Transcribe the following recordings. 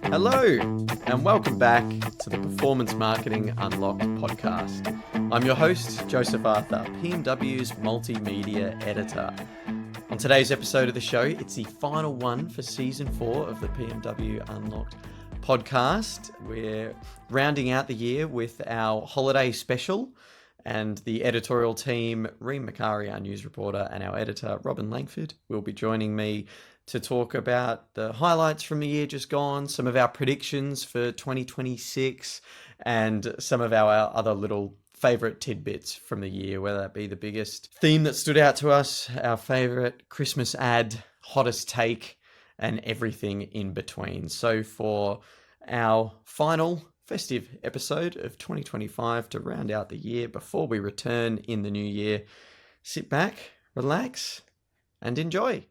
Hello, and welcome back to the Performance Marketing Unlocked podcast. I'm your host, Joseph Arthur, PMW's Multimedia Editor. On today's episode of the show, it's the final one for Season 4 of the PMW Unlocked podcast. We're rounding out the year with our holiday special, and the editorial team, Reem Macari, our news reporter, and our editor, Robin Langford, will be joining me to talk about the highlights from the year just gone, some of our predictions for 2026, and some of our other little favourite tidbits from the year, whether that be the biggest theme that stood out to us, our favourite Christmas ad, hottest take, and everything in between. So for our final festive episode of 2025 to round out the year before we return in the new year, sit back, relax, and enjoy.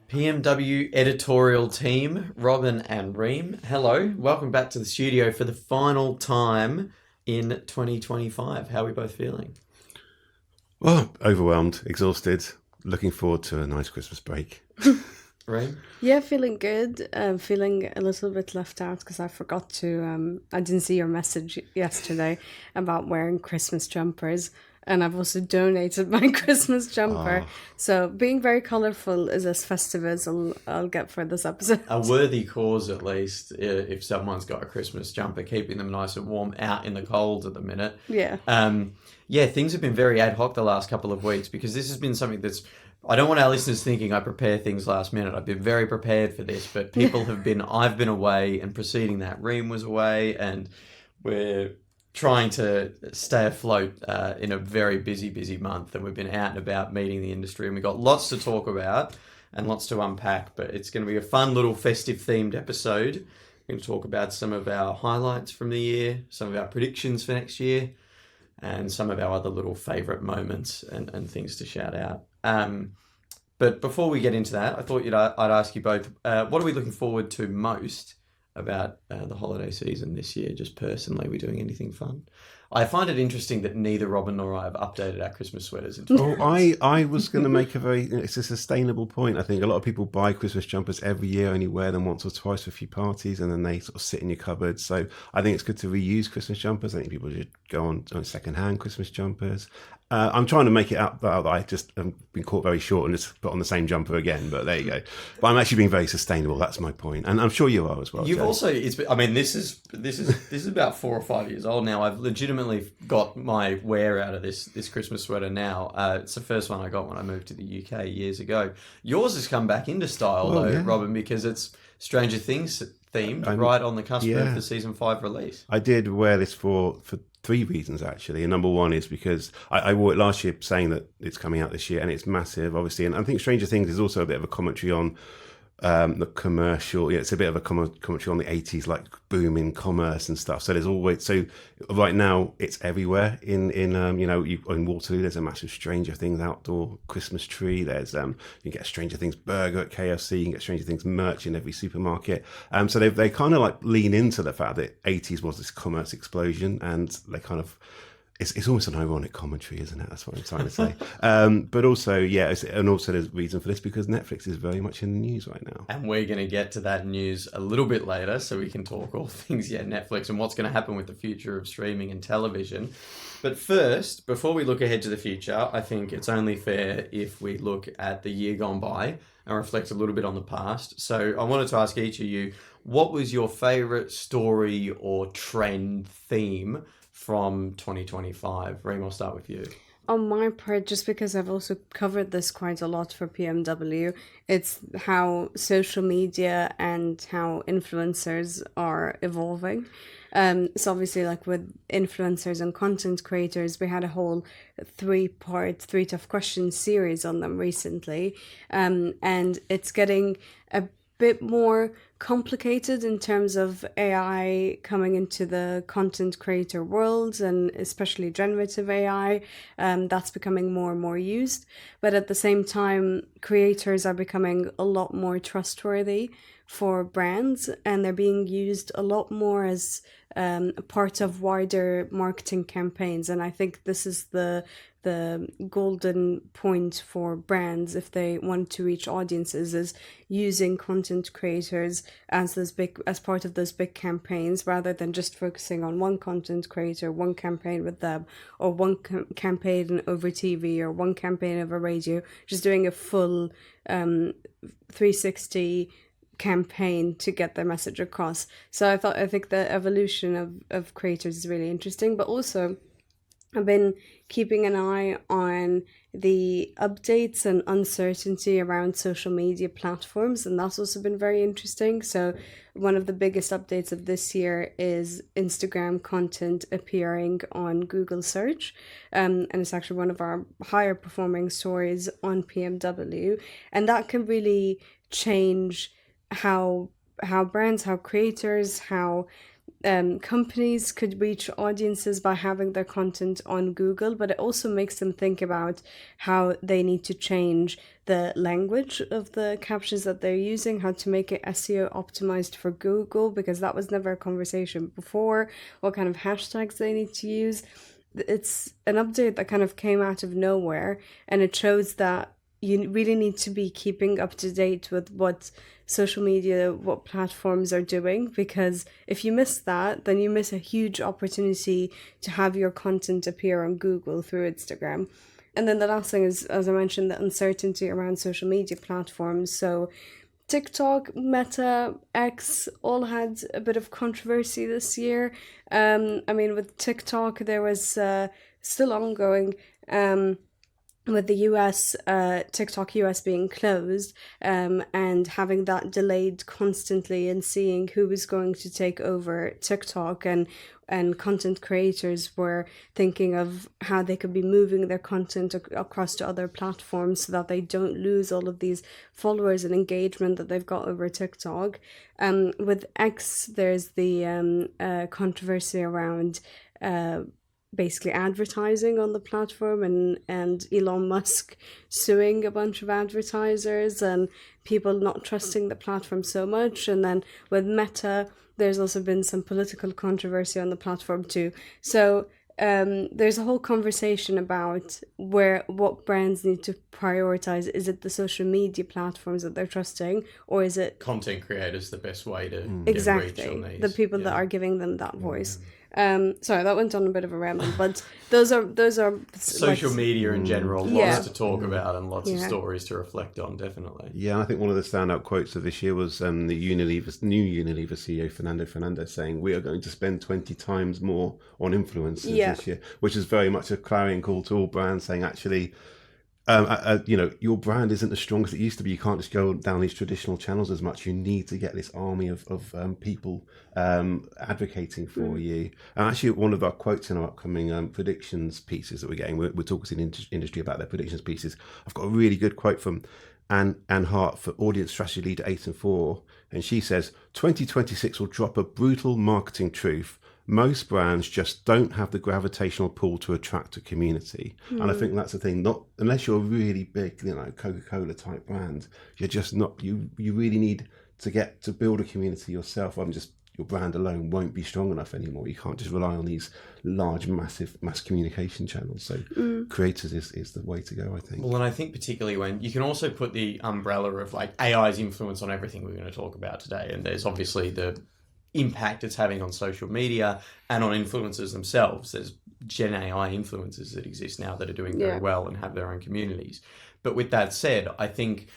PMW editorial team, Robin and Reem, hello. Welcome back to the studio for the final time in 2025. How are we both feeling? Well, overwhelmed, exhausted, looking forward to a nice Christmas break. Reem? Yeah, feeling good. Feeling a little bit left out because I forgot to, I didn't see your message yesterday about wearing Christmas jumpers. And I've also donated my Christmas jumper. So being very colourful is as festive as I'll get for this episode. A worthy cause, at least, if someone's got a Christmas jumper, keeping them nice and warm out in the cold at the minute. Yeah. Yeah, things have been very ad hoc the last couple of weeks because this has been something that's, I don't want our listeners thinking I prepare things last minute. I've been very prepared for this, but people have been, I've been away, and preceding that, Reem was away, and we're trying to stay afloat in a very busy month, and we've been out and about meeting the industry, and we've got lots to talk about and lots to unpack, but it's going to be a fun little festive themed episode. We're going to talk about some of our highlights from the year, some of our predictions for next year, and some of our other little favourite moments and things to shout out. But before we get into that, I thought I'd ask you both, what are we looking forward to most about the holiday season this year? Just personally, are we doing anything fun? I find it interesting that neither Robin nor I have updated our Christmas sweaters. I was going to make it's a sustainable point. I think a lot of people buy Christmas jumpers every year, only wear them once or twice for a few parties, and then they sort of sit in your cupboard. So I think it's good to reuse Christmas jumpers. I think people should go on second-hand Christmas jumpers. I'm trying to make it up that I just been caught very short and just put on the same jumper again, but there you go. But I'm actually being very sustainable. That's my point, and I'm sure you are as well. You've Joe. also, this is about 4 or 5 years old now. I've legitimately got my wear out of this Christmas sweater now. It's the first one I got when I moved to the UK years ago. Yours has come back into style yeah. Robin, because it's Stranger Things themed, right on the cusp of the season 5 release. I did wear this for 3 reasons, actually. And number one is because I wore it last year saying that it's coming out this year, and it's massive, obviously. And I think Stranger Things is also a bit of a commentary on the commercial. Yeah, it's a bit of a commentary on the 80s, like boom in commerce and stuff. So there's always, so right now it's everywhere. In Waterloo, there's a massive Stranger Things outdoor Christmas tree. There's you can get a Stranger Things burger at KFC. You can get Stranger Things merch in every supermarket. So they kind of like lean into the fact that 80s was this commerce explosion, and they kind of. It's almost an ironic commentary, isn't it? That's what I'm trying to say. But also, and also there's reason for this because Netflix is very much in the news right now. And we're going to get to that news a little bit later, so we can talk all things Netflix and what's going to happen with the future of streaming and television. But first, before we look ahead to the future, I think it's only fair if we look at the year gone by and reflect a little bit on the past. So I wanted to ask each of you, what was your favourite story or trend theme from 2025? Reem, I'll start with you. On my part, just because I've also covered this quite a lot for PMW, it's how social media and how influencers are evolving. So obviously, like with influencers and content creators, we had a whole 3-part 3 Tough Questions series on them recently. And it's getting a bit more complicated in terms of AI coming into the content creator world, and especially generative AI. That's becoming more and more used. But at the same time, creators are becoming a lot more trustworthy for brands, and they're being used a lot more as part of wider marketing campaigns. And I think this is the golden point for brands if they want to reach audiences, is using content creators as part of those big campaigns, rather than just focusing on one content creator, one campaign with them, or one campaign over TV, or one campaign over radio, just doing a full 360 campaign to get their message across. So I think the evolution of creators is really interesting. But also, I've been keeping an eye on the updates and uncertainty around social media platforms, and that's also been very interesting. So one of the biggest updates of this year is Instagram content appearing on Google search, and it's actually one of our higher performing stories on PMW, and that can really change how brands, how creators, how companies could reach audiences by having their content on Google. But it also makes them think about how they need to change the language of the captions that they're using, how to make it SEO optimized for Google, because that was never a conversation before, what kind of hashtags they need to use. It's an update that kind of came out of nowhere, and it shows that you really need to be keeping up to date with what social media, what platforms are doing, because if you miss that, then you miss a huge opportunity to have your content appear on Google through Instagram. And then the last thing is, as I mentioned, the uncertainty around social media platforms. So TikTok, Meta, X all had a bit of controversy this year. With TikTok, there was still ongoing with the US, TikTok US being closed, and having that delayed constantly, and seeing who was going to take over TikTok, and content creators were thinking of how they could be moving their content across to other platforms so that they don't lose all of these followers and engagement that they've got over TikTok. With X, there's the controversy around basically advertising on the platform, and Elon Musk suing a bunch of advertisers, and people not trusting the platform so much. And then with Meta, there's also been some political controversy on the platform too. So there's a whole conversation about what brands need to prioritize. Is it the social media platforms that they're trusting, or is it content creators the best way to exactly get reach on these? The people that are giving them that voice? Sorry, that went on a bit of a ramble, but those are social media in general. Lots to talk about and lots of stories to reflect on. Definitely. Yeah, I think one of the standout quotes of this year was the new Unilever CEO Fernando Fernandez saying, "We are going to spend 20 times more on influencers this year," which is very much a clarion call to all brands, saying actually, your brand isn't as strong as it used to be. You can't just go down these traditional channels as much. You need to get this army of people advocating for you. And actually, one of our quotes in our upcoming predictions pieces that we're getting, we're talking to the industry about their predictions pieces. I've got a really good quote from Anne Hart for Audience Strategy Leader 8 and 4. And she says, 2026 will drop a brutal marketing truth. Most brands just don't have the gravitational pull to attract a community. And I think that's the thing. Not unless you're a really big, Coca-Cola type brand, you're just not. You really need to build a community yourself. Your brand alone won't be strong enough anymore. You can't just rely on these large, massive mass communication channels. So creators is the way to go, I think. Well, and I think particularly when you can also put the umbrella of like AI's influence on everything we're going to talk about today. And there's obviously the impact it's having on social media and on influencers themselves. There's Gen AI influencers that exist now that are doing very well and have their own communities. But with that said, I think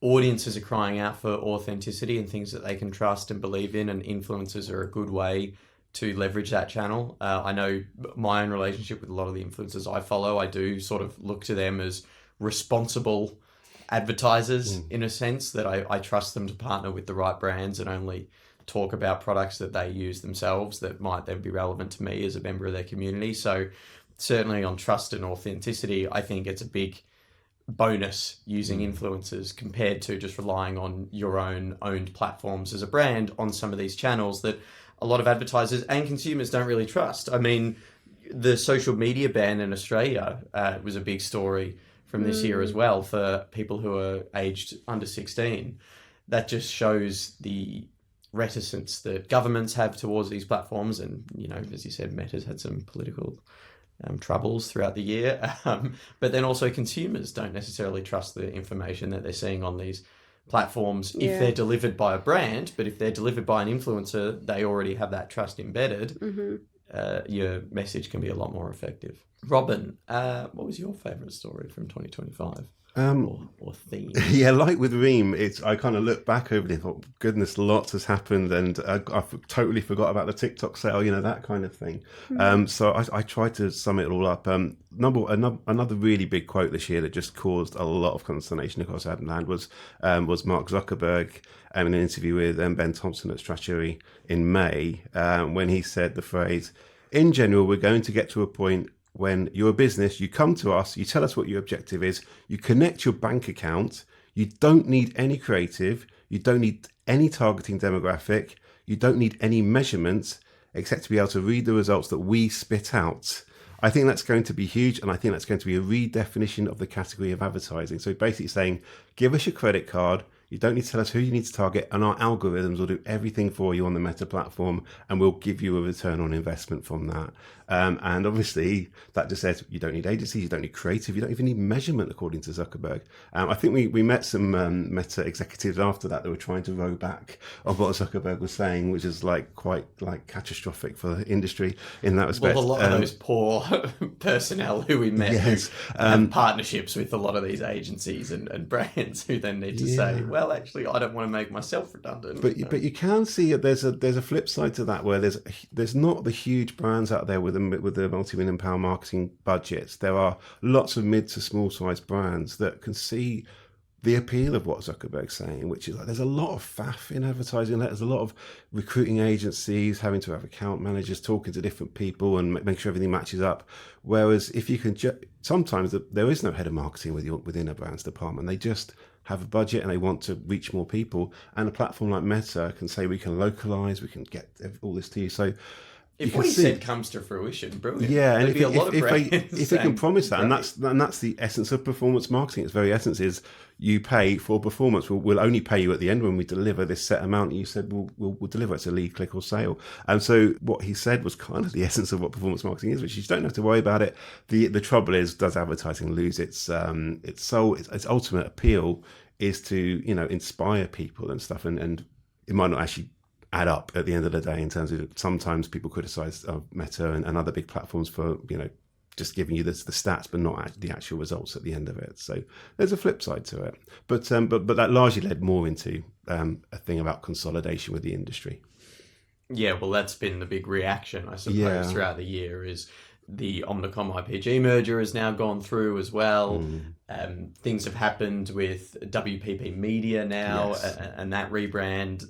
audiences are crying out for authenticity and things that they can trust and believe in, and influencers are a good way to leverage that channel. I know my own relationship with a lot of the influencers I follow, I do sort of look to them as responsible advertisers in a sense, that I trust them to partner with the right brands and only talk about products that they use themselves that might then be relevant to me as a member of their community. So certainly on trust and authenticity, I think it's a big bonus using influencers compared to just relying on your own owned platforms as a brand on some of these channels that a lot of advertisers and consumers don't really trust. I mean, the social media ban in Australia was a big story from this year as well for people who are aged under 16. that just shows the reticence that governments have towards these platforms. And, as you said, Meta's had some political troubles throughout the year. But then also consumers don't necessarily trust the information that they're seeing on these platforms if they're delivered by a brand. But if they're delivered by an influencer, they already have that trust embedded. Your message can be a lot more effective. Robin, what was your favourite story from 2025? Or theme? Yeah, like with Reem, I kind of looked back over it and thought, goodness, lots has happened, and I totally forgot about the TikTok sale, that kind of thing. So I tried to sum it all up. Another really big quote this year that just caused a lot of consternation across ad land was Mark Zuckerberg in an interview with Ben Thompson at Strategy in May, when he said the phrase, "In general, we're going to get to a point when you're a business, you come to us, you tell us what your objective is, you connect your bank account, you don't need any creative, you don't need any targeting demographic, you don't need any measurements, except to be able to read the results that we spit out." I think that's going to be huge, and I think that's going to be a redefinition of the category of advertising. So basically saying, give us your credit card, you don't need to tell us who you need to target, and our algorithms will do everything for you on the Meta platform, and we'll give you a return on investment from that. And obviously, that just says you don't need agencies, you don't need creative, you don't even need measurement, according to Zuckerberg. I think we met some Meta executives after that were trying to row back on what Zuckerberg was saying, which is quite catastrophic for the industry in that respect. Well, a lot of those poor personnel who we met have partnerships with a lot of these agencies and brands who then need to say, well, actually, I don't want to make myself redundant. But you can see there's a flip side to that, where there's not the huge brands out there with the multi-million pound marketing budgets. There are lots of mid to small size brands that can see the appeal of what Zuckerberg's saying, which is there's a lot of faff in advertising. There's a lot of recruiting agencies having to have account managers talking to different people and make sure everything matches up. Whereas if you can, sometimes there is no head of marketing within a brand's department. They just have a budget and they want to reach more people. And a platform like Meta can say, we can localize, we can get all this to you. So if what he said comes to fruition, brilliant. Yeah, and if they can promise that, and that's the essence of performance marketing. Its very essence is you pay for performance. We'll only pay you at the end when we deliver this set amount. You said we'll deliver. It's a lead, click, or sale. And so what he said was kind of the essence of what performance marketing is, which you don't have to worry about it. The trouble is, does advertising lose its ultimate appeal is to inspire people and stuff, and it might not actually add up at the end of the day in terms of sometimes people criticize Meta and other big platforms for just giving you the stats but not the actual results at the end of it. So there's a flip side to it, but that largely led more into a thing about consolidation with the industry. Yeah, well, that's been the big reaction, I suppose, throughout the year. Is the Omnicom IPG merger has now gone through as well. Things have happened with WPP Media now, and that rebrand.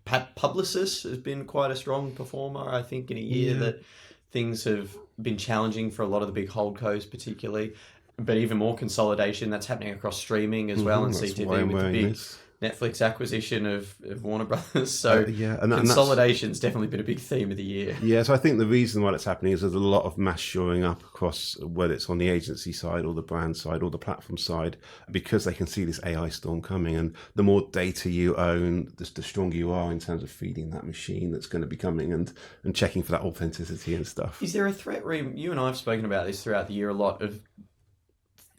Publicis has been quite a strong performer, I think, in a year that things have been challenging for a lot of the big holdcos, particularly. But even more consolidation that's happening across streaming as well, and CTV with the big Netflix acquisition of Warner Brothers. So and consolidation's definitely been a big theme of the year. Yeah, so I think the reason why that's happening is there's a lot of mass shoring up across, whether it's on the agency side or the brand side or the platform side, because they can see this AI storm coming. And the more data you own, the stronger you are in terms of feeding that machine that's going to be coming and checking for that authenticity and stuff. Is there a threat, Reem? You and I have spoken about this throughout the year a lot, of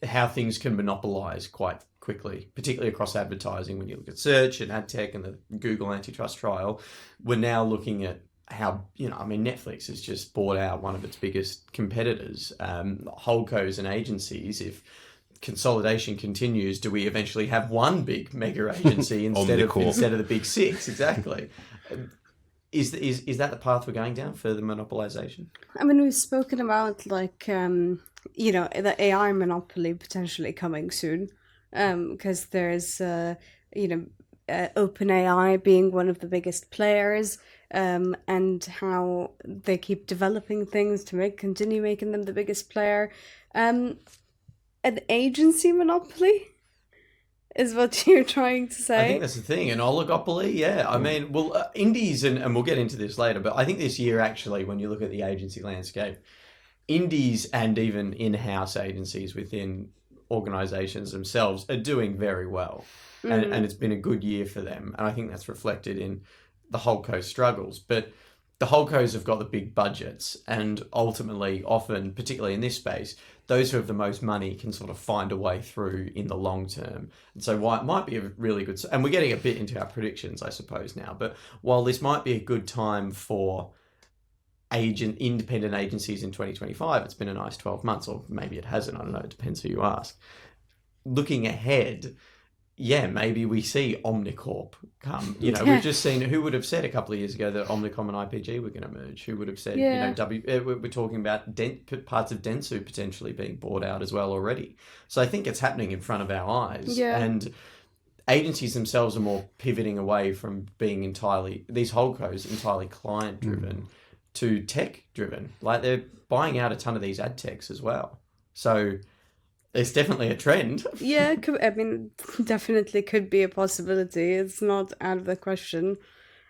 how things can monopolize quite quickly, particularly across advertising. When you look at search and ad tech and the Google antitrust trial, we're now looking at how, Netflix has just bought out one of its biggest competitors. Holdcos and agencies, if consolidation continues, do we eventually have one big mega agency instead of the big six? Exactly. Is that the path we're going down, further monopolization? We've spoken about the AI monopoly potentially coming soon. Because there's, OpenAI being one of the biggest players, and how they keep developing things to continue making them the biggest player. An agency monopoly is what you're trying to say. I think that's the thing, an oligopoly. Yeah, indies, and we'll get into this later, but I think this year actually, when you look at the agency landscape, indies and even in-house agencies within organizations themselves are doing very well. And it's been a good year for them. And I think that's reflected in the holdco struggles. But the holdcos have got the big budgets, and ultimately, often, particularly in this space, those who have the most money can sort of find a way through in the long term. And so while it might be a really good, and we're getting a bit into our predictions, I suppose, now, but while this might be a good time for independent agencies in 2025, it's been a nice 12 months, or maybe it hasn't, I don't know, it depends who you ask. Looking ahead, maybe we see Omnicorp come. We've just seen, who would have said a couple of years ago that Omnicom and IPG were going to merge? Who would have said, we're talking about parts of Dentsu potentially being bought out as well already. So I think it's happening in front of our eyes. Yeah. And agencies themselves are more pivoting away from being these holdcos entirely client-driven to tech-driven. Like, they're buying out a ton of these ad techs as well. So it's definitely a trend. Yeah, definitely could be a possibility. It's not out of the question.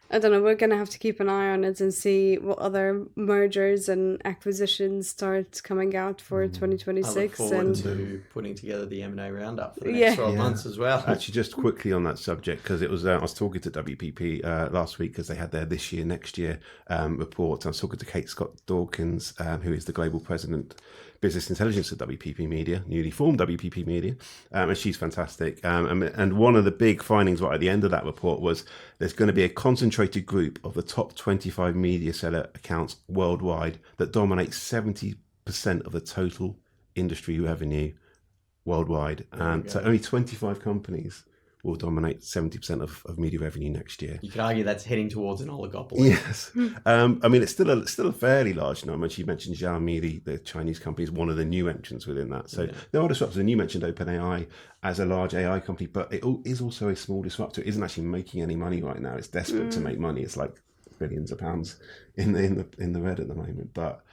I don't know, we're going to have to keep an eye on it and see what other mergers and acquisitions start coming out for 2026. I look forward to putting together the M&A roundup for the next 12 months as well. Actually, just quickly on that subject, because it was I was talking to WPP last week because they had their this year, next year report. I was talking to Kate Scott Dawkins, who is the global president business intelligence at WPP Media, newly formed WPP Media, and she's fantastic. And one of the big findings right at the end of that report was there's going to be a concentrated group of the top 25 media seller accounts worldwide that dominate 70% of the total industry revenue worldwide. And so only 25 companies will dominate 70% of media revenue next year. You could argue that's heading towards an oligopoly. Yes. It's still a fairly large number. You mentioned Xiaomi, the Chinese company, is one of the new entrants within that. So there are disruptors, and you mentioned OpenAI as a large AI company, but it is also a small disruptor. It isn't actually making any money right now. It's desperate to make money. It's like billions of pounds in the red at the moment. But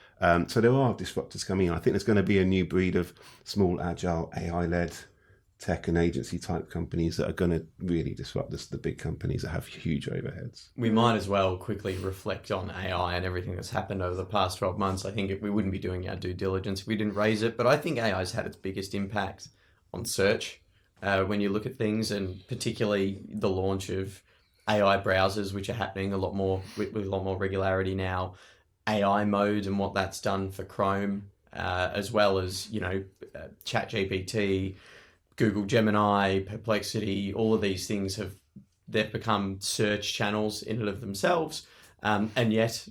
so there are disruptors coming in. I think there's going to be a new breed of small, agile, AI-led tech and agency type companies that are going to really disrupt the big companies that have huge overheads. We might as well quickly reflect on AI and everything that's happened over the past 12 months. I think we wouldn't be doing our due diligence if we didn't raise it, but I think AI has had its biggest impact on search when you look at things, and particularly the launch of AI browsers, which are happening a lot more with a lot more regularity now. AI mode and what that's done for Chrome, as well as ChatGPT, Google Gemini, Perplexity, all of these things they've become search channels in and of themselves. And yet,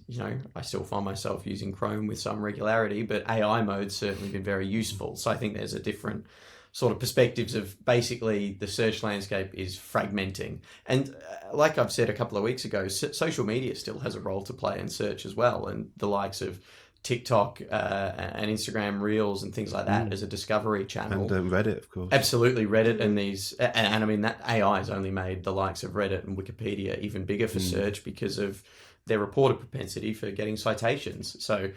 I still find myself using Chrome with some regularity, but AI mode's certainly been very useful. So I think there's a different sort of perspectives of basically the search landscape is fragmenting. And like I've said a couple of weeks ago, social media still has a role to play in search as well. And the likes of TikTok and Instagram Reels and things like that as a discovery channel. And Reddit, of course. Absolutely, Reddit and that AI has only made the likes of Reddit and Wikipedia even bigger for search because of their reported propensity for getting citations. So,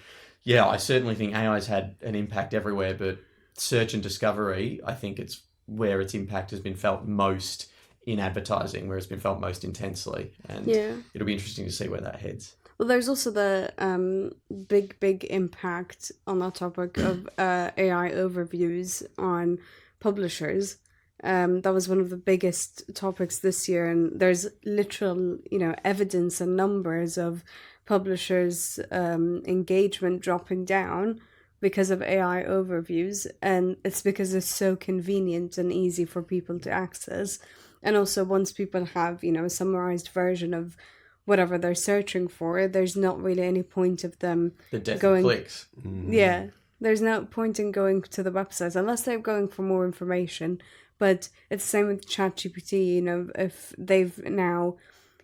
I certainly think AI's had an impact everywhere, but search and discovery, I think it's where its impact has been felt most in advertising, where it's been felt most intensely. And it'll be interesting to see where that heads. Well, there's also the big impact on that topic of AI overviews on publishers. That was one of the biggest topics this year, and there's literal, evidence and numbers of publishers' engagement dropping down because of AI overviews, and it's because it's so convenient and easy for people to access. And also, once people have, a summarized version of whatever they're searching for, there's not really any point of them going clicks. Yeah, there's no point in going to the website unless they're going for more information. But it's the same with ChatGPT. If they've now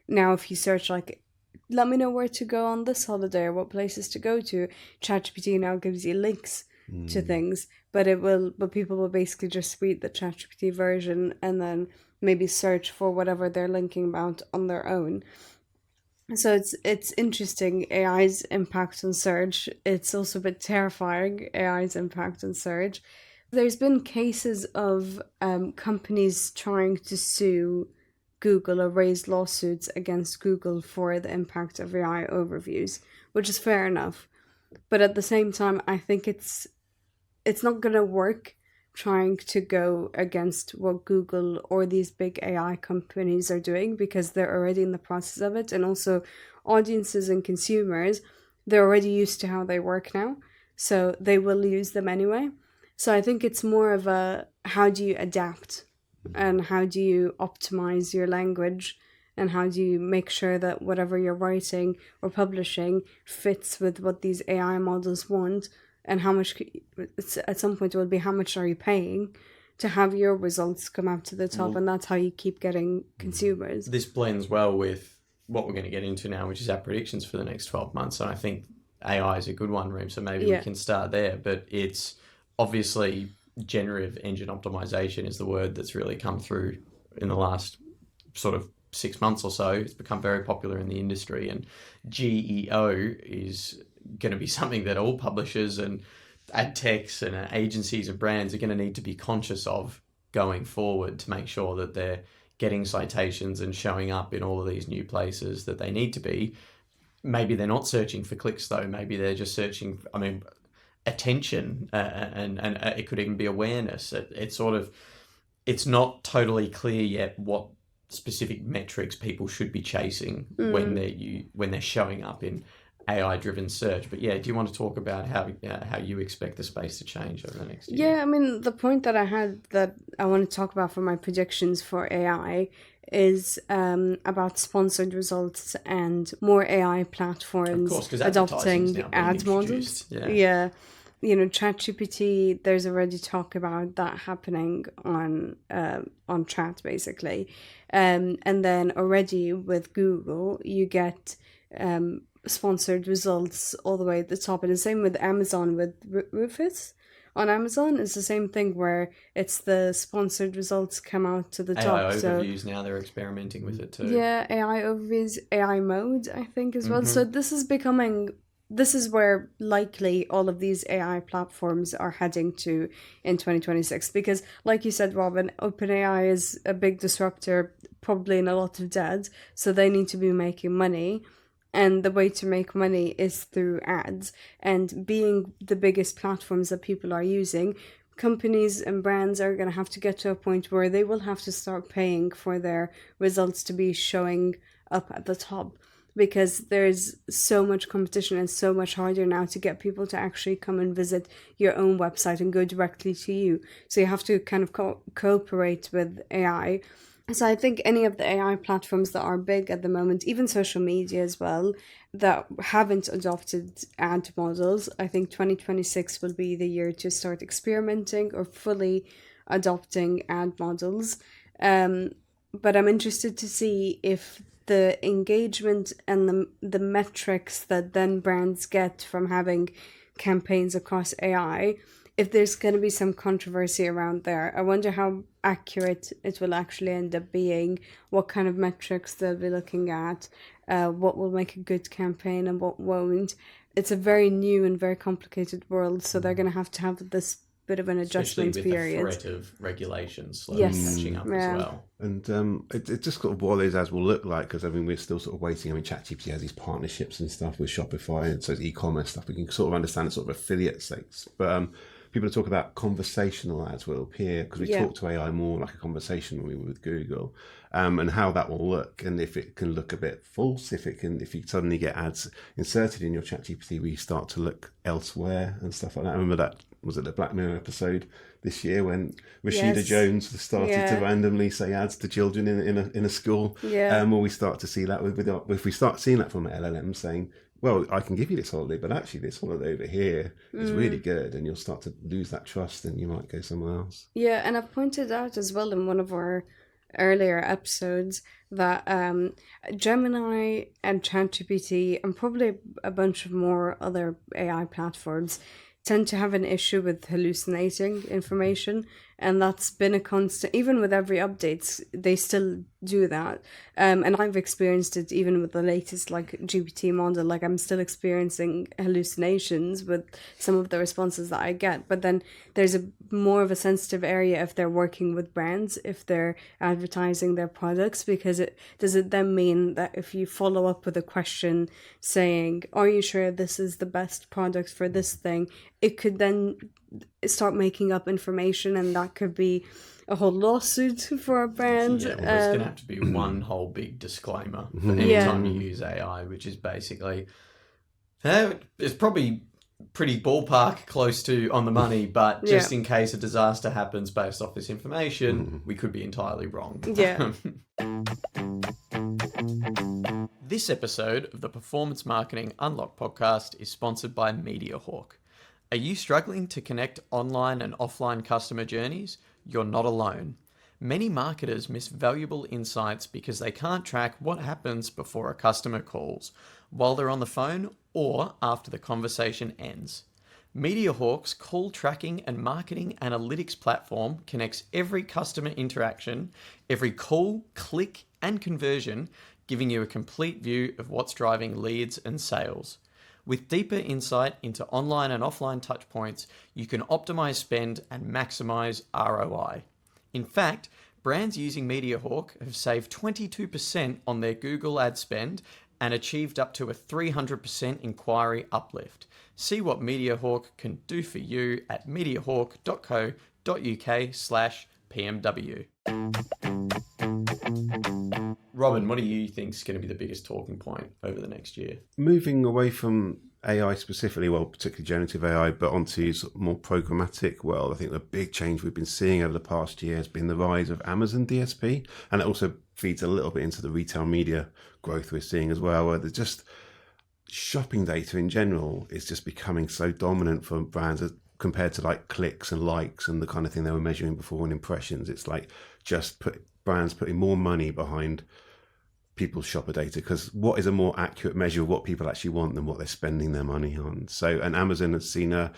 if you search let me know where to go on this holiday or what places to go to, ChatGPT now gives you links to things, but people will basically just read the ChatGPT version and then maybe search for whatever they're linking about on their own. So it's interesting, AI's impact on search. It's also a bit terrifying, AI's impact on search. There's been cases of companies trying to sue Google or raise lawsuits against Google for the impact of AI overviews, which is fair enough. But at the same time, I think it's not going to work trying to go against what Google or these big AI companies are doing, because they're already in the process of it. And also audiences and consumers, they're already used to how they work now, so they will use them anyway. So I think it's more of a, how do you adapt, and how do you optimize your language, and how do you make sure that whatever you're writing or publishing fits with what these AI models want, and how much, at some point it will be how much are you paying to have your results come out to the top, and that's how you keep getting consumers. This blends well with what we're going to get into now, which is our predictions for the next 12 months. And I think AI is a good one, Reem, so maybe we can start there. But it's obviously generative engine optimization is the word that's really come through in the last sort of 6 months or so. It's become very popular in the industry, and GEO is going to be something that all publishers and ad techs and agencies and brands are going to need to be conscious of going forward, to make sure that they're getting citations and showing up in all of these new places that they need to be. Maybe they're not searching for clicks though. Maybe they're just searching, attention, and it could even be awareness. It's not totally clear yet what specific metrics people should be chasing when they're showing up in AI-driven search. But yeah, do you want to talk about how you expect the space to change over the next year? Yeah, the point that I had that I want to talk about for my predictions for AI is about sponsored results and more AI platforms adopting ad models. Yeah. ChatGPT, there's already talk about that happening on chat, basically. And then already with Google, you get sponsored results all the way at the top. And the same with Amazon, with Rufus. On Amazon, it's the same thing where it's the sponsored results come out to the top. AI overviews, now they're experimenting with it too. Yeah, AI overviews, AI mode, I think, as well. So this is where likely all of these AI platforms are heading to in 2026. Because like you said, Robin, OpenAI is a big disruptor, probably in a lot of debt. So they need to be making money. And the way to make money is through ads. And being the biggest platforms that people are using, companies and brands are going to have to get to a point where they will have to start paying for their results to be showing up at the top. Because there's so much competition and so much harder now to get people to actually come and visit your own website and go directly to you. So you have to kind of cooperate with AI. So I think any of the AI platforms that are big at the moment, even social media as well, that haven't adopted ad models, I think 2026 will be the year to start experimenting or fully adopting ad models. But I'm interested to see if the engagement and the metrics that then brands get from having campaigns across AI, if there's going to be some controversy around there. I wonder how accurate it will actually end up being, what kind of metrics they'll be looking at, what will make a good campaign and what won't. It's a very new and very complicated world, so they're going to have this bit of an adjustment period. Especially with the threat of regulations slowly catching up as well. And it just sort of what those ads will look like, because we're still sort of waiting. ChatGPT has these partnerships and stuff with Shopify, and so it's e-commerce stuff. We can sort of understand the sort of affiliate sites, but people talk about conversational ads will appear, because we talk to AI more like a conversation when we were with Google, and how that will look, and if it can look a bit false, if you suddenly get ads inserted in your ChatGPT where you start to look elsewhere and stuff like that. I remember that, was it the Black Mirror episode this year when Rashida Jones started to randomly say ads to children in a school? Will we start to see that if we start seeing that from LLM saying, well, I can give you this holiday, but actually this holiday over here is really good, and you'll start to lose that trust and you might go somewhere else. Yeah, and I've pointed out as well in one of our earlier episodes that Gemini and ChatGPT and probably a bunch of more other AI platforms tend to have an issue with hallucinating information, and that's been a constant. Even with every update, they still do that. And I've experienced it even with the latest GPT model. I'm still experiencing hallucinations with some of the responses that I get. But then there's more of a sensitive area if they're working with brands, if they're advertising their products, because does it then mean that if you follow up with a question saying, are you sure this is the best product for this thing, it could then start making up information, and that could be a whole lawsuit for a brand. Yeah, well, there's going to have to be one whole big disclaimer for any time you use AI, which is basically, it's probably pretty ballpark close to on the money, but just in case a disaster happens based off this information, we could be entirely wrong. Yeah. This episode of the Performance Marketing Unlocked podcast is sponsored by MediaHawk. Are you struggling to connect online and offline customer journeys? You're not alone. Many marketers miss valuable insights because they can't track what happens before a customer calls, while they're on the phone, or after the conversation ends. MediaHawk's call tracking and marketing analytics platform connects every customer interaction, every call, click, and conversion, giving you a complete view of what's driving leads and sales. With deeper insight into online and offline touchpoints, you can optimize spend and maximize ROI. In fact, brands using MediaHawk have saved 22% on their Google ad spend and achieved up to a 300% inquiry uplift. See what MediaHawk can do for you at mediahawk.co.uk/PMW. Robin, what do you think is going to be the biggest talking point over the next year? Moving away from AI specifically, well, particularly generative AI, but onto sort of more programmatic world, I think the big change we've been seeing over the past year has been the rise of Amazon DSP, and it also feeds a little bit into the retail media growth we're seeing as well, where there's just shopping data in general is just becoming so dominant for brands compared to like clicks and likes and the kind of thing they were measuring before and impressions. It's like just brands putting more money behind people's shopper data, because what is a more accurate measure of what people actually want than what they're spending their money on? So, and Amazon has been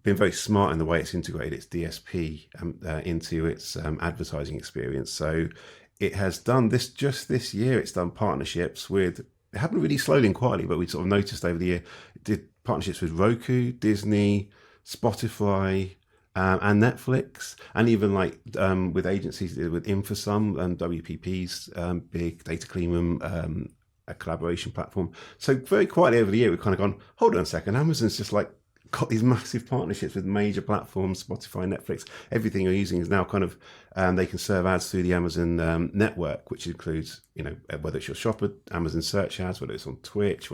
very smart in the way it's integrated its DSP into its advertising experience. So it has done this year. It's done partnerships with, it happened really slowly and quietly, but we sort of noticed over the year, it did partnerships with Roku, Disney, Spotify, and Netflix, and even like with agencies, with Infosum and WPP's big data clean room, a collaboration platform. So very quietly over the year, we've kind of gone, hold on a second, Amazon's just like got these massive partnerships with major platforms, Spotify, Netflix. Everything you're using is now kind of, they can serve ads through the Amazon network, which includes, whether it's your shopper, Amazon search ads, whether it's on Twitch,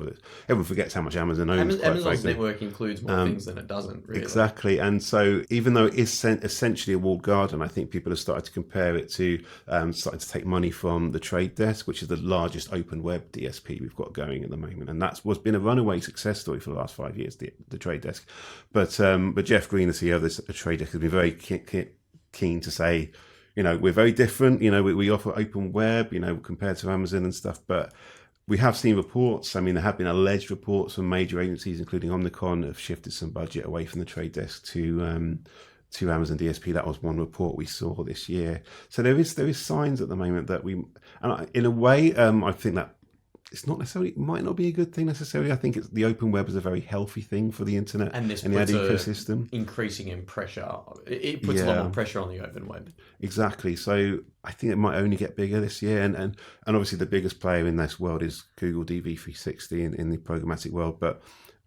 everyone forgets how much Amazon owns. Amazon's network includes more things than it doesn't, really. Exactly. And so even though it is essentially a walled garden, I think people have started to compare it to starting to take money from the Trade Desk, which is the largest open web DSP we've got going at the moment. And that's what's been a runaway success story for the last 5 years, the Trade Desk. But Jeff Green, the CEO of the Trade Desk, has been very keen to say, we're very different. We offer open web, compared to Amazon and stuff. But we have seen reports. I mean, there have been alleged reports from major agencies, including Omnicom, have shifted some budget away from the Trade Desk to Amazon DSP. That was one report we saw this year. So there is signs at the moment that in a way, I think that it's not necessarily, it might not be a good thing necessarily. I think the open web is a very healthy thing for the internet and the ad ecosystem. Increasing in pressure. It puts a lot more pressure on the open web. Exactly. So I think it might only get bigger this year. And obviously the biggest player in this world is Google DV360 in the programmatic world,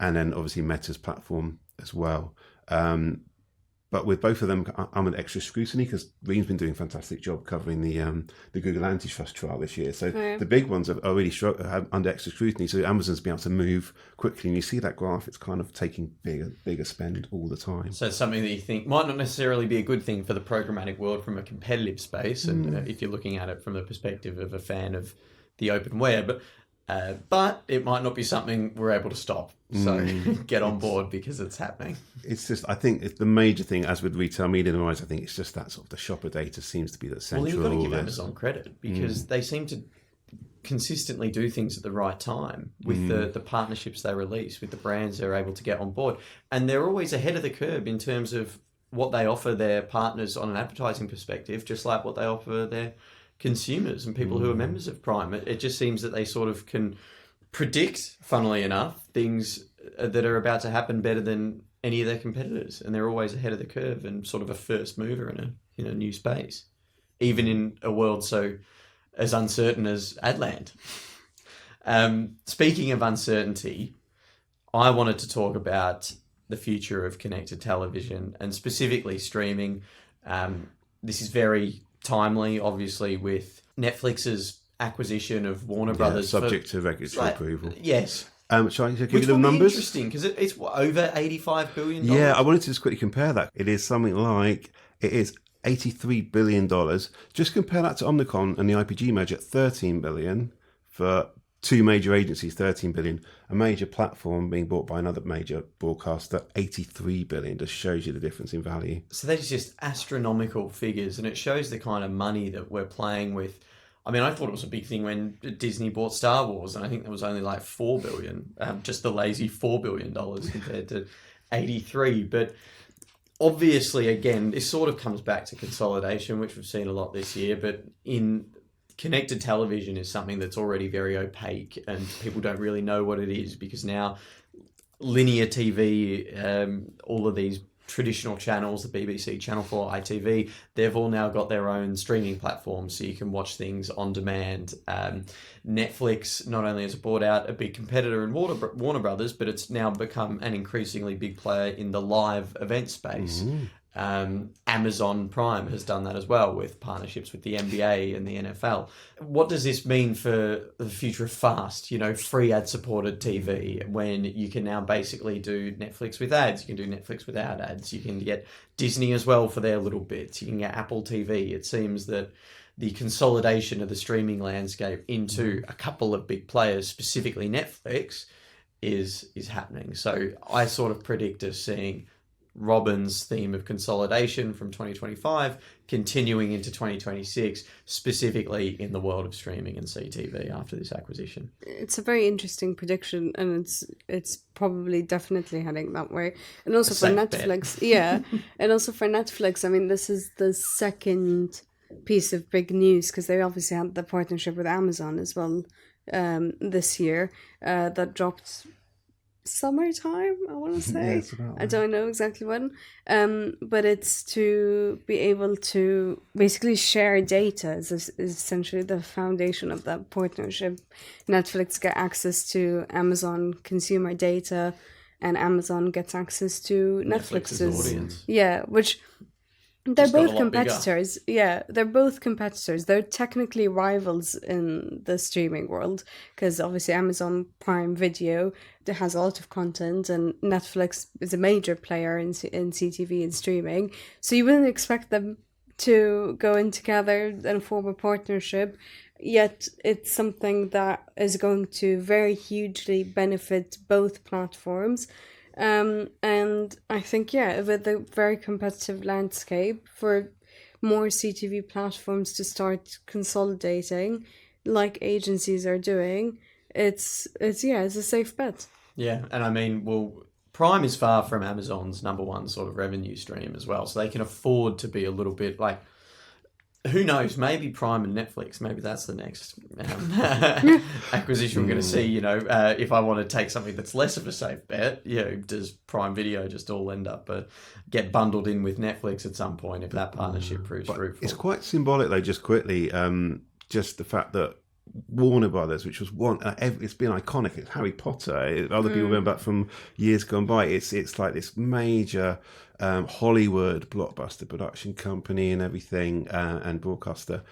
and then obviously Meta's platform as well. But with both of them, I'm under extra scrutiny because Reem's been doing a fantastic job covering the Google antitrust trial this year. So the big ones are really under extra scrutiny. So Amazon's been able to move quickly. And you see that graph, it's kind of taking bigger spend all the time. So it's something that you think might not necessarily be a good thing for the programmatic world from a competitive space. And if you're looking at it from the perspective of a fan of the open web, but it might not be something we're able to stop. So get on board because it's happening. It's just, I think it's the major thing, as with retail media and otherwise, I think it's just that sort of the shopper data seems to be the central. Well, you've got to give Amazon credit because they seem to consistently do things at the right time with the partnerships they release, with the brands they're able to get on board. And they're always ahead of the curve in terms of what they offer their partners on an advertising perspective, just like what they offer their consumers and people who are members of Prime. It just seems that they sort of can predict, funnily enough, things that are about to happen better than any of their competitors, and they're always ahead of the curve and sort of a first mover in a new space, even in a world so as uncertain as Adland. Speaking of uncertainty, I wanted to talk about the future of connected television and specifically streaming. This is very timely, obviously, with Netflix's acquisition of Warner Brothers. Subject to regulatory approval. Yes. Shall I give Which you the will be numbers? interesting because it's over $85 billion. Yeah, I wanted to just quickly compare that. It is something like, it is $83 billion. Just compare that to Omnicom and the IPG merger at $13 billion for two major agencies, $13 billion. A major platform being bought by another major broadcaster, $83 billion. Just shows you the difference in value. So that is just astronomical figures, and it shows the kind of money that we're playing with. I mean, I thought it was a big thing when Disney bought Star Wars, and I think there was only like $4 billion, just the lazy $4 billion compared to 83. But obviously, again, this sort of comes back to consolidation, which we've seen a lot this year. But in connected television is something that's already very opaque, and people don't really know what it is because now linear TV, all of these traditional channels, the BBC, Channel 4, ITV, they've all now got their own streaming platforms, so you can watch things on demand. Netflix not only has bought out a big competitor in Warner Brothers, but it's now become an increasingly big player in the live event space. Amazon Prime has done that as well with partnerships with the NBA and the NFL. What does this mean for the future of FAST, free ad-supported TV, when you can now basically do Netflix with ads, you can do Netflix without ads, you can get Disney as well for their little bits, you can get Apple TV. It seems that the consolidation of the streaming landscape into a couple of big players, specifically Netflix, is happening. So I sort of predict us seeing Robin's theme of consolidation from 2025 continuing into 2026, specifically in the world of streaming and CTV after this acquisition. It's a very interesting prediction, and it's probably definitely heading that way. And also for Netflix, and also for Netflix, I mean, this is the second piece of big news because they obviously had the partnership with Amazon as well this year that dropped summertime, I want to say. I don't know exactly when, but it's to be able to basically share data is essentially the foundation of that partnership. Netflix get access to Amazon consumer data, and Amazon gets access to Netflix's audience. Yeah, which they're both competitors. Bigger. Yeah, they're both competitors. They're technically rivals in the streaming world because obviously Amazon Prime Video has a lot of content, and Netflix is a major player in CTV and streaming. So you wouldn't expect them to go in together and form a partnership. Yet it's something that is going to very hugely benefit both platforms. And I think, with a very competitive landscape for more CTV platforms to start consolidating, like agencies are doing, it's a safe bet. Yeah, and I mean, Prime is far from Amazon's number one sort of revenue stream as well, so they can afford to be a little bit like, who knows, maybe Prime and Netflix, maybe that's the next acquisition we're going to see. If I want to take something that's less of a safe bet, does Prime Video just all end up get bundled in with Netflix at some point if that partnership proves fruitful? It's quite symbolic though, just quickly, just the fact that Warner Brothers, which was it's been iconic. It's Harry Potter. Other people remember that from years gone by. It's like this major Hollywood blockbuster production company and everything, and broadcaster,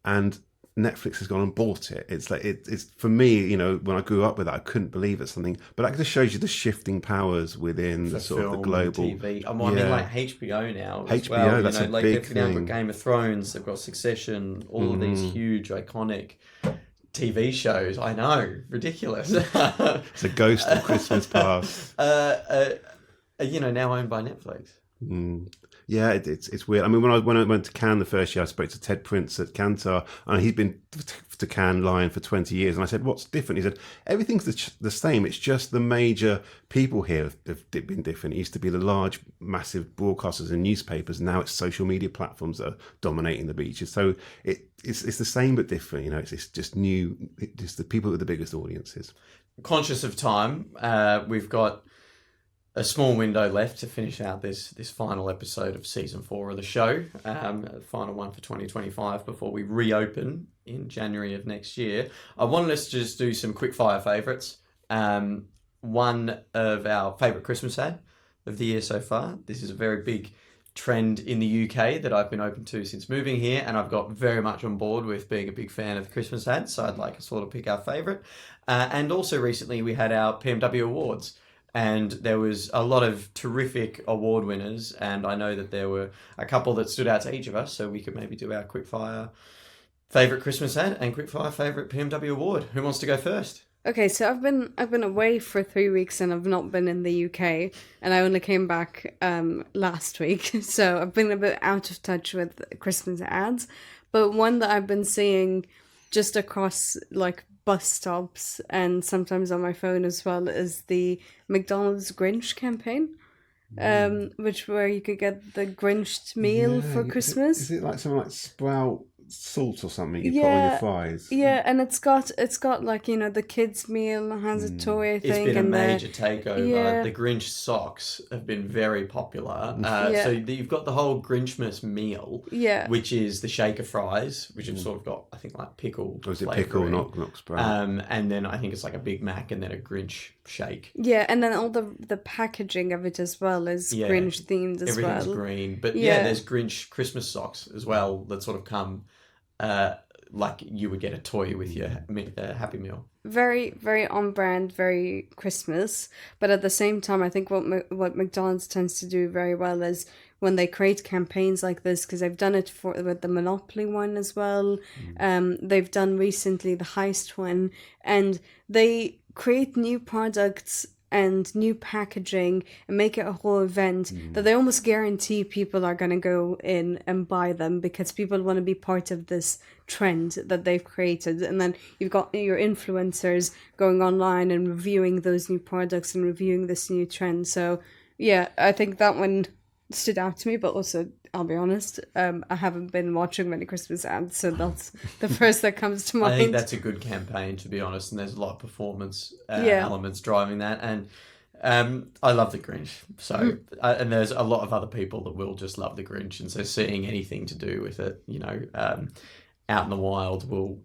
and Netflix has gone and bought it. It's like it's for me, when I grew up with that, I couldn't believe it's something. But that just shows you the shifting powers within the sort of the global TV. I mean, like HBO now. HBO, well, that's a like big they've now got thing. Game of Thrones. They've got Succession. All of these huge iconic TV shows. I know, ridiculous. It's a ghost of Christmas past. Now owned by Netflix. Yeah, it's weird. I mean, when I went to Cannes the first year, I spoke to Ted Prince at Kantar, and he'd been to Cannes Lion for 20 years. And I said, "What's different?" He said, "Everything's the same. It's just the major people here have been different. It used to be the large, massive broadcasters and newspapers. Now it's social media platforms that are dominating the beaches. So it's the same but different. It's just new. It's the people with the biggest audiences." Conscious of time, we've got a small window left to finish out this final episode of season 4 of the show, final one for 2025 before we reopen in January of next year. I wanted us to just do some quick fire favourites. One of our favourite Christmas ad of the year so far. This is a very big trend in the UK that I've been open to since moving here, and I've got very much on board with being a big fan of the Christmas ads, so I'd like us all to pick our favourite. And also recently we had our PMW Awards, and there was a lot of terrific award winners, and I know that there were a couple that stood out to each of us, so we could maybe do our quickfire favourite Christmas ad and quickfire favourite PMW award. Who wants to go first? Okay, so I've been away for 3 weeks and I've not been in the UK, and I only came back last week, so I've been a bit out of touch with Christmas ads. But one that I've been seeing just across like bus stops and sometimes on my phone as well is the McDonald's Grinch campaign, which where you could get the Grinched meal for Christmas. Is it like something like Sprout salt or something you put on your fries? Yeah, and it's got like, you know, the kids meal has a toy, I think. It's been a and major takeover. Yeah. The Grinch socks have been very popular. Yeah. So you've got the whole Grinchmas meal, Yeah. which is the shaker fries, which have sort of got, I think, like pickle. Or is it flavouring. pickle, not Sprout? And then I think it's like a Big Mac and then a Grinch shake. Yeah, and then all the packaging of it as well is Grinch themed as Everything's well. green. But Yeah. there's Grinch Christmas socks as well that sort of come like you would get a toy with your Happy Meal. Very, very on brand, very Christmas. But at the same time, I think what McDonald's tends to do very well is when they create campaigns like this, because they've done it with the Monopoly one as well. They've done recently the Heist one, and they create new products and new packaging and make it a whole event that they almost guarantee people are going to go in and buy them because people want to be part of this trend that they've created. And then you've got your influencers going online and reviewing those new products and reviewing this new trend. So yeah, I think that one stood out to me, but also I'll be honest, I haven't been watching many Christmas ads, so that's the first that comes to mind. I think that's a good campaign, to be honest, and there's a lot of performance elements driving that. And I love the Grinch, so and there's a lot of other people that will just love the Grinch, and so seeing anything to do with it, you know, out in the wild will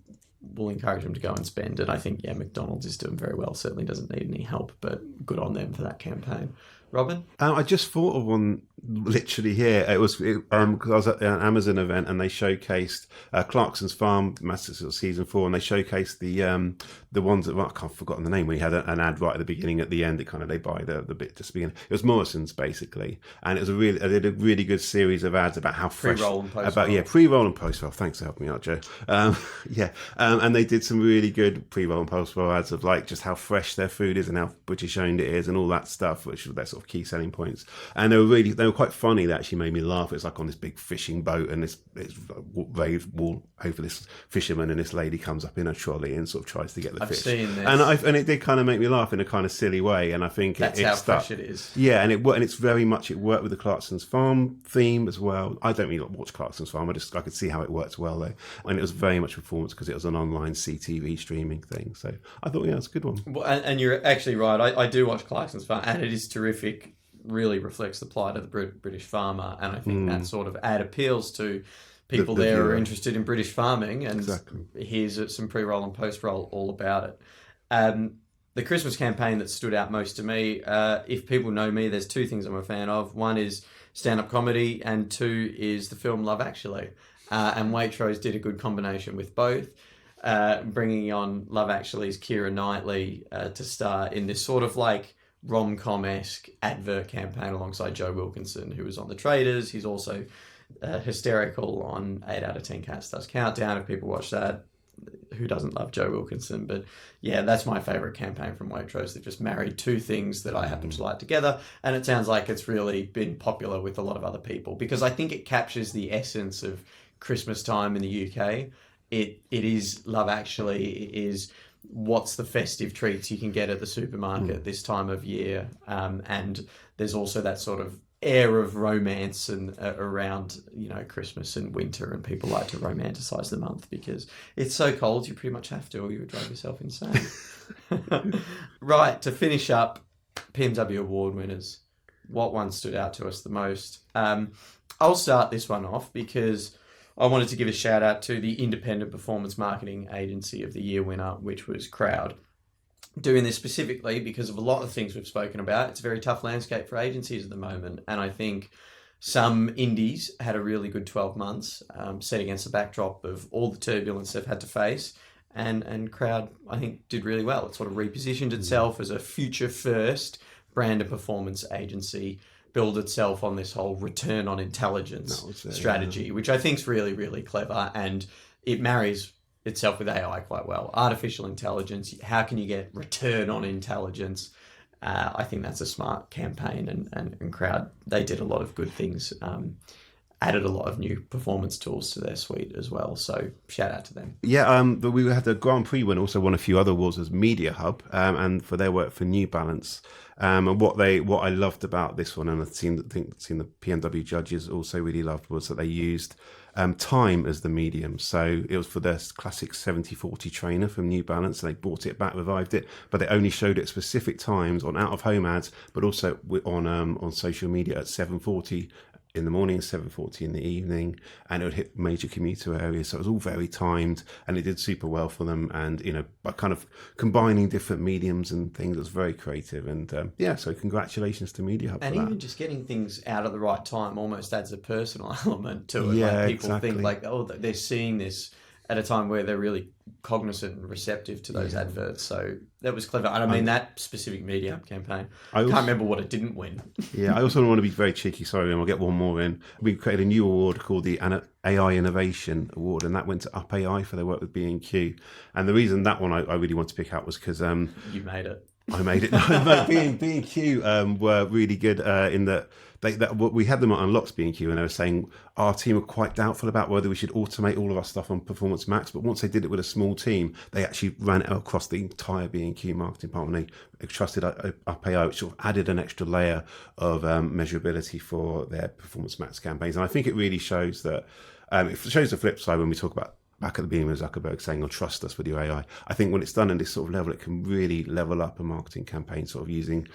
encourage them to go and spend. And I think McDonald's is doing very well. Certainly doesn't need any help, but good on them for that campaign. Robin? I just thought of one literally here. It was because I was at an Amazon event and they showcased Clarkson's Farm, Master Season 4, and they showcased the ones that, I've forgotten the name, when he had an ad right at the beginning, at the end, it kind of, they buy the bit just beginning. It was Morrison's basically, and it was they did a really good series of ads about how fresh, pre-roll and post-roll. Pre-roll and post-roll. Thanks for helping me out, Joe. And they did some really good pre-roll and post-roll ads of like just how fresh their food is and how British owned it is and all that stuff, which was their sort of key selling points. And they were quite funny. They actually made me laugh. It's like on this big fishing boat, and it's wave wall over this fisherman, and this lady comes up in a trolley and sort of tries to get the fish. I've seen this, and it did kind of make me laugh in a kind of silly way. And I think that's how fresh it is. Yeah, and it's very much, it worked with the Clarkson's Farm theme as well. I don't really watch Clarkson's Farm. I could see how it worked well though, and it was very much performance because it was an online CTV streaming thing. So I thought, it's a good one. Well, and you're actually right. I do watch Clarkson's Farm, and it is terrific. Really reflects the plight of the British farmer, and I think that sort of ad appeals to people there who are interested in British farming, and here's some pre-roll and post-roll all about it. The Christmas campaign that stood out most to me, if people know me, there's two things I'm a fan of. One is stand-up comedy, and two is the film Love Actually. And Waitrose did a good combination with both, bringing on Love Actually's Keira Knightley to star in this sort of like rom-com-esque advert campaign alongside Joe Wilkinson, who was on The Traders. He's also hysterical on 8 out of 10 Cat Stars Countdown, if people watch that. Who doesn't love Joe Wilkinson? But yeah, that's my favourite campaign from Waitrose. They've just married two things that I happen to like together, and it sounds like it's really been popular with a lot of other people, because I think it captures the essence of Christmas time in the UK. It is Love Actually. It is what's the festive treats you can get at the supermarket this time of year, and there's also that sort of air of romance and around, you know, Christmas and winter, and people like to romanticize the month because it's so cold you pretty much have to, or you would drive yourself insane. Right, to finish up, PMW award winners, what one stood out to us the most? I'll start this one off because I wanted to give a shout out to the Independent Performance Marketing Agency of the Year winner, which was Crowd. doing this specifically because of a lot of things we've spoken about. It's a very tough landscape for agencies at the moment. And I think some indies had a really good 12 months set against the backdrop of all the turbulence they've had to face. And Crowd, I think, did really well. It sort of repositioned itself as a future-first brand and performance agency, build itself on this whole return on intelligence strategy, which I think is really, really clever. And it marries itself with AI quite well. Artificial intelligence, how can you get return on intelligence? I think that's a smart campaign, and Crowd, they did a lot of good things, added a lot of new performance tools to their suite as well. So shout out to them. Yeah, but we had the Grand Prix win, also won a few other awards as Media Hub, and for their work for New Balance. And what I loved about this one, and I think the PMW judges also really loved, was that they used time as the medium. So it was for their classic 70/40 trainer from New Balance. They brought it back, revived it, but they only showed it at specific times on out-of-home ads, but also on social media at 7:40 in the morning, 7:40 in the evening, and it would hit major commuter areas. So it was all very timed, and it did super well for them. And, by kind of combining different mediums and things, it was very creative. And so congratulations to Media Hub for that. And even just getting things out at the right time almost adds a personal element to it. Yeah, like people exactly. think like, oh, they're seeing this at a time where they're really cognizant and receptive to those adverts. So that was clever. And I mean, that specific media campaign, I can't remember what it didn't win. Yeah, I also want to be very cheeky, sorry, and I'll get one more in. We created a new award called the AI Innovation Award, and that went to Up AI for their work with B&Q. And the reason that one I really want to pick out was because... you made it. I made it. No, B&Q were really good in that we had them on Unlocks B&Q, and they were saying our team were quite doubtful about whether we should automate all of our stuff on Performance Max. But once they did it with a small team, they actually ran it across the entire B&Q marketing department. They trusted Up AI, which sort of added an extra layer of measurability for their Performance Max campaigns. And I think it really shows that it shows the flip side when we talk about back at the beginning with Zuckerberg saying, "Oh, trust us with your AI." I think when it's done in this sort of level, it can really level up a marketing campaign, sort of using,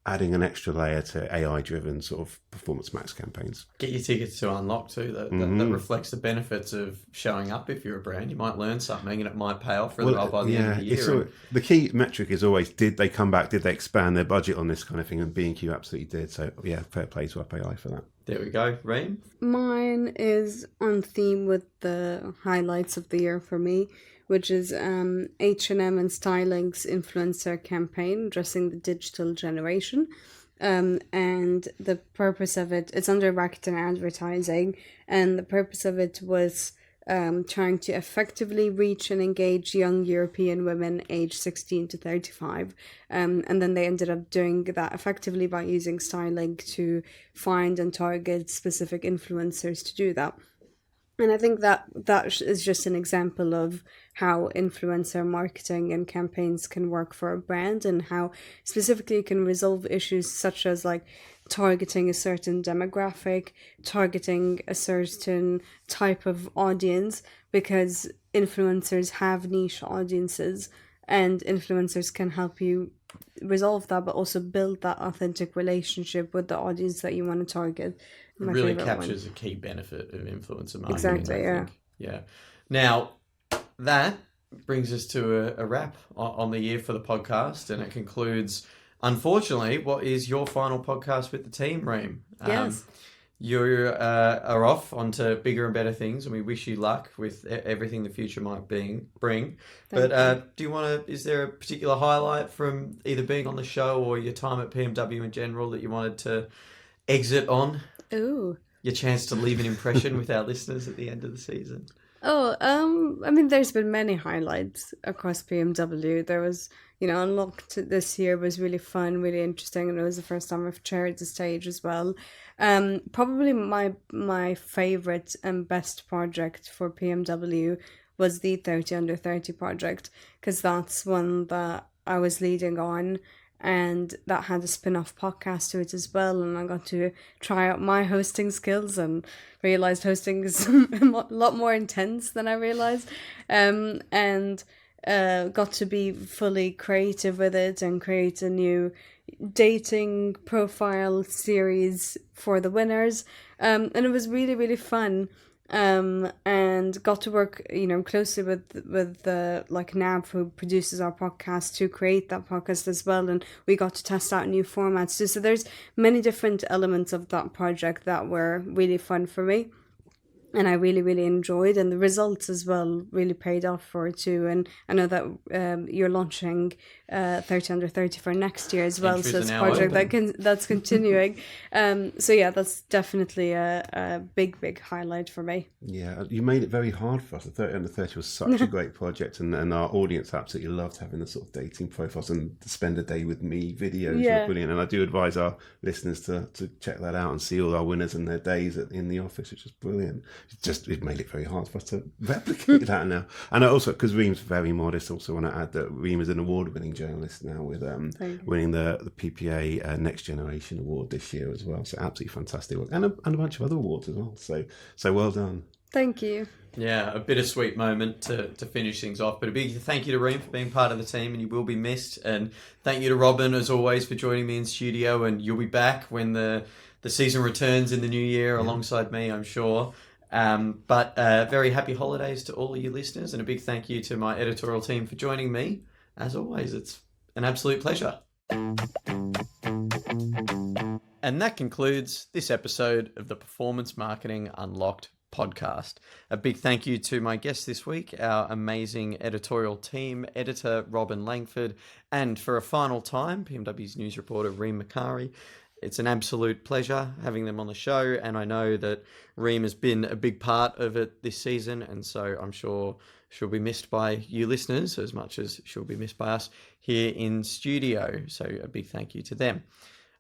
adding an extra layer to AI-driven sort of Performance Max campaigns. Get your tickets to Unlock too. That reflects the benefits of showing up. If you're a brand, you might learn something, and it might pay off really well by the end of the year. The key metric is always, did they come back? Did they expand their budget on this kind of thing? And B&Q absolutely did. So yeah, fair play to Up AI for that. There we go. Reem? Mine is on theme with the highlights of the year for me, which is H&M and Styling's influencer campaign addressing the digital generation. And the purpose of it's under marketing and advertising, and the purpose of it was trying to effectively reach and engage young European women aged 16 to 35. And then they ended up doing that effectively by using styling to find and target specific influencers to do that. And I think that is just an example of how influencer marketing and campaigns can work for a brand, and how specifically it can resolve issues such as like targeting a certain demographic, targeting a certain type of audience, because influencers have niche audiences, and influencers can help you resolve that, but also build that authentic relationship with the audience that you want to target. It really captures a key benefit of influencer marketing. Exactly, I think. Yeah. Now, that brings us to a wrap on the year for the podcast, and it concludes, unfortunately, what is your final podcast with the team, Reem. Yes. You are off onto bigger and better things, and we wish you luck with everything the future might bring. But do you want to? Is there a particular highlight from either being on the show or your time at PMW in general that you wanted to exit on? Ooh. Your chance to leave an impression with our listeners at the end of the season. Oh, I mean, there's been many highlights across PMW. There was, Unlocked this year was really fun, really interesting, and it was the first time I've chaired the stage as well. Probably my favorite and best project for PMW was the 30 Under 30 project, because that's one that I was leading on, and that had a spin-off podcast to it as well, and I got to try out my hosting skills and realised hosting is a lot more intense than I realised, and got to be fully creative with it and create a new dating profile series for the winners, and it was really, really fun. and got to work, closely with like Nav, who produces our podcast, to create that podcast as well. And we got to test out new formats too. So there's many different elements of that project that were really fun for me. And I really, really enjoyed, and the results as well really paid off for it too. And I know that you're launching 30 Under 30 for next year as well. Entries so it's a are now project that's continuing. So yeah, that's definitely a big highlight for me. Yeah, you made it very hard for us. The 30 Under 30 was such a great project, and our audience absolutely loved having the sort of dating profiles and the spend a day with me videos were brilliant. And I do advise our listeners to check that out and see all our winners and their days in the office, which is brilliant. It made it very hard for us to replicate that now. And also, because Reem's very modest, also want to add that Reem is an award-winning journalist now, with winning the PPA Next Generation Award this year as well. So absolutely fantastic work, and a bunch of other awards as well. So well done. Thank you. Yeah, a bittersweet moment to finish things off. But a big thank you to Reem for being part of the team, and you will be missed. And thank you to Robin, as always, for joining me in studio. And you'll be back when the season returns in the new year alongside me, I'm sure. But very happy holidays to all of you listeners, and a big thank you to my editorial team for joining me. As always, it's an absolute pleasure. And that concludes this episode of the Performance Marketing Unlocked podcast. A big thank you to my guest this week, our amazing editorial team, editor Robin Langford, and for a final time, PMW's news reporter Reem Macari. It's an absolute pleasure having them on the show, and I know that Reem has been a big part of it this season, and so I'm sure she'll be missed by you listeners as much as she'll be missed by us here in studio. So a big thank you to them.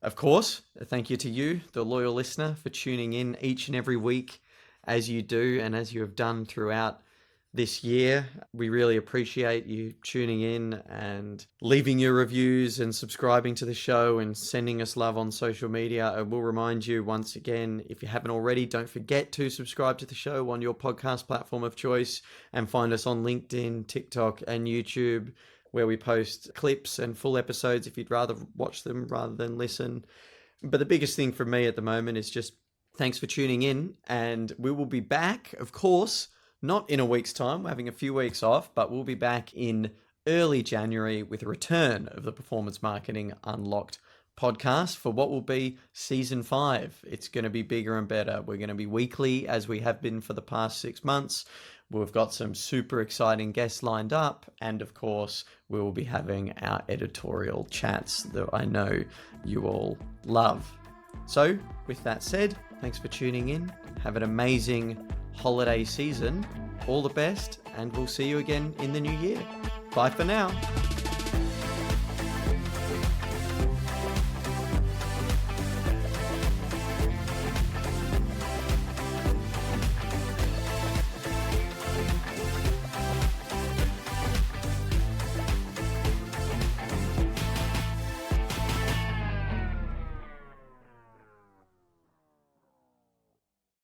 Of course, a thank you to you, the loyal listener, for tuning in each and every week as you do and as you have done throughout this year. We really appreciate you tuning in and leaving your reviews and subscribing to the show and sending us love on social media. I will remind you once again, if you haven't already, don't forget to subscribe to the show on your podcast platform of choice, and find us on LinkedIn, TikTok, and YouTube, where we post clips and full episodes if you'd rather watch them rather than listen. But the biggest thing for me at the moment is just thanks for tuning in, and we will be back, of course, not in a week's time. We're having a few weeks off, but we'll be back in early January with a return of the Performance Marketing Unlocked podcast for what will be season 5. It's going to be bigger and better. We're going to be weekly, as we have been for the past 6 months. We've got some super exciting guests lined up, and of course, we will be having our editorial chats that I know you all love. So, with that said, thanks for tuning in. Have an amazing holiday season. All the best, and we'll see you again in the new year. Bye for now.